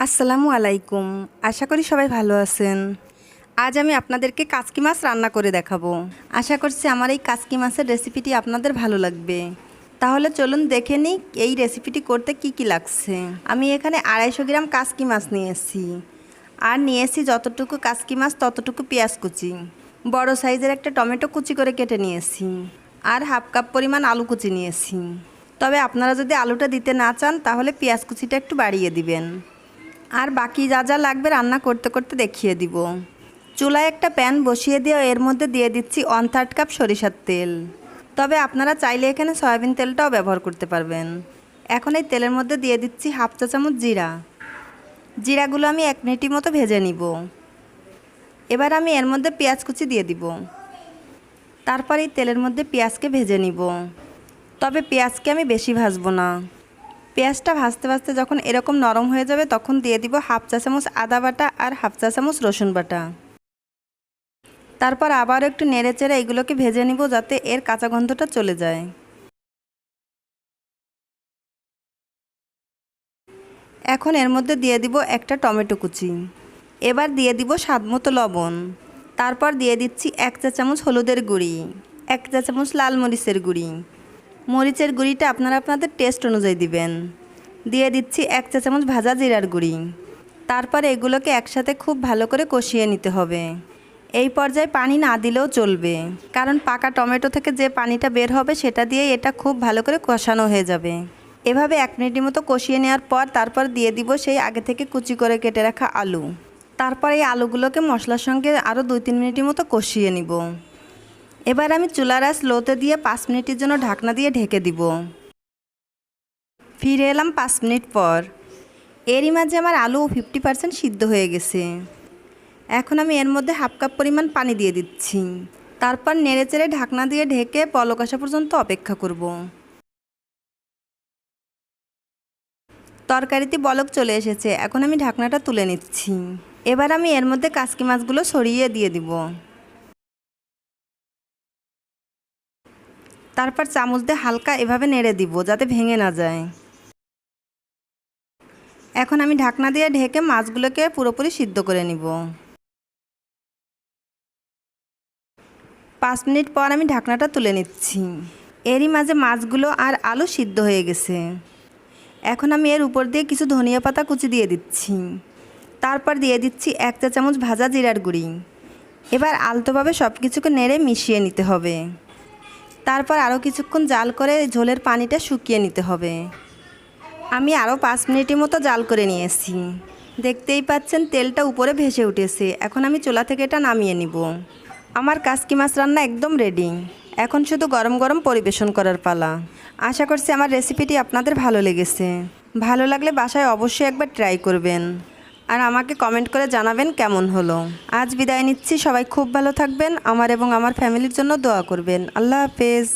আসসালামু আলাইকুম। আশা করি সবাই ভালো আছেন। আজ আমি আপনাদেরকে কাচকি মাছ রান্না করে দেখাবো। আশা করছি আমার এই কাচকি মাছের রেসিপিটি আপনাদের ভালো লাগবে। তাহলে চলুন দেখে নিই এই রেসিপিটি করতে কি কি লাগছে। আমি এখানে 250 গ্রাম কাচকি মাছ নিয়েছি, আর নিয়েছি যতটুকু কাচকি মাছ ততটুকু পেঁয়াজ কুচি, বড় সাইজের একটা টমেটো কুচি করে কেটে নিয়েছি, আর হাফ কাপ পরিমাণ আলু কুচি নিয়েছি। তবে আপনারা যদি আলুটা দিতে না চান তাহলে পেঁয়াজ কুচিটা একটু বাড়িয়ে দিবেন। আর বাকি যা যা লাগবে রান্না করতে করতে দেখিয়ে দিব। চুলায় একটা প্যান বসিয়ে দিয়ে এর মধ্যে দিয়ে দিচ্ছি 1/3 কাপ সরিষার তেল। তবে আপনারা চাইলে এখানে সয়াবিন তেলটাও ব্যবহার করতে পারবেন। এখন এই তেলের মধ্যে দিয়ে দিচ্ছি হাফ চা চামচ জিরা। জিরাগুলো আমি 1 মিনিটের মতো ভেজে নিব। এবার আমি এর মধ্যে পেঁয়াজ কুচি দিয়ে দিব। তারপর এই তেলের মধ্যে পেঁয়াজকে ভেজে নিব। তবে পেঁয়াজকে আমি বেশি ভাজবো না। পেঁয়াজটা ভাজতে ভাজতে যখন এরকম নরম হয়ে যাবে তখন দিয়ে দিব হাফ চা চামচ আদা বাটা আর হাফ চা চামচ রসুন বাটা। তারপর আবার একটু নেড়ে চেড়ে এগুলোকে ভেজে নিব যাতে এর কাঁচা গন্ধটা চলে যায়। এখন এর মধ্যে দিয়ে দিব একটা টমেটো কুচি। এবার দিয়ে দিব স্বাদমতো লবণ। তারপর দিয়ে দিচ্ছি 1 চা চামচ হলুদের গুঁড়ি, 1 চা চামচ লাল মরিচের গুঁড়ি। মরিচের গুঁড়িটা আপনারা আপনাদের টেস্ট অনুযায়ী দিবেন। দিয়ে দিচ্ছি 1 চা চামচ ভাজা জিরার গুঁড়ি। তারপর এগুলোকে একসাথে খুব ভালো করে কষিয়ে নিতে হবে। এই পর্যায়ে পানি না দিলেও চলবে, কারণ পাকা টমেটো থেকে যে পানিটা বের হবে সেটা দিয়ে এটা খুব ভালো করে কষানো হয়ে যাবে। এভাবে 1 মিনিটের মতো কষিয়ে নেওয়ার পর তারপর দিয়ে দিব সেই আগে থেকে কুচি করে কেটে রাখা আলু। তারপর এই আলুগুলোকে মশলার সঙ্গে আরও 2-3 মিনিটের মতো কষিয়ে নিব। এবার আমি চুলার আঁচ লোতে দিয়ে 5 মিনিটের জন্য ঢাকনা দিয়ে ঢেকে দিব। ফিরে এলাম 5 মিনিট পর। এরই মাঝে আমার আলু 50% সিদ্ধ হয়ে গেছে। এখন আমি এর মধ্যে হাফ কাপ পরিমাণ পানি দিয়ে দিচ্ছি। তারপর নেড়েচেড়ে ঢাকনা দিয়ে ঢেকে বলক আসা পর্যন্ত অপেক্ষা করব। তরকারিতে বলক চলে এসেছে, এখন আমি ঢাকনাটা তুলে নিচ্ছি। এবার আমি এর মধ্যে কাচকি মাছগুলো ছড়িয়ে দিয়ে দিব। তারপর চামচ দিয়ে হালকা এভাবে নেড়ে দিব যাতে ভেঙে না যায়। এখন আমি ঢাকনা দিয়ে ঢেকে মাছগুলোকে পুরোপুরি সিদ্ধ করে নিব। 5 মিনিট পর আমি ঢাকনাটা তুলে নিচ্ছি। এরই মাঝে মাছগুলো আর আলু সিদ্ধ হয়ে গেছে। এখন আমি এর উপর দিয়ে কিছু ধনিয়া পাতা কুচি দিয়ে দিচ্ছি। তারপর দিয়ে দিচ্ছি 1 চা চামচ ভাজা জিরার গুঁড়ি। এবার আলতোভাবে সব কিছুকে নেড়ে মিশিয়ে নিতে হবে। তারপর আরও কিছুক্ষণ জাল করে ঝোলের পানিটা শুকিয়ে নিতে হবে। আমি আরও 5 মিনিটের মতো জাল করে নিয়েছি। দেখতেই পাচ্ছেন তেলটা উপরে ভেসে উঠেছে। এখন আমি চুলা থেকে এটা নামিয়ে নিব। আমার কাচকি মাছ রান্না একদম রেডি। এখন শুধু গরম গরম পরিবেশন করার পালা। আশা করছি আমার রেসিপিটি আপনাদের ভালো লেগেছে। ভালো লাগলে বাসায় অবশ্যই একবার ট্রাই করবেন, আর আমাকে কমেন্ট করে জানাবেন কেমন হলো। আজ বিদায় নিচ্ছি। সবাই খুব ভালো থাকবেন। আমার এবং আমার ফ্যামিলির জন্য দোয়া করবেন। আল্লাহ হাফেজ।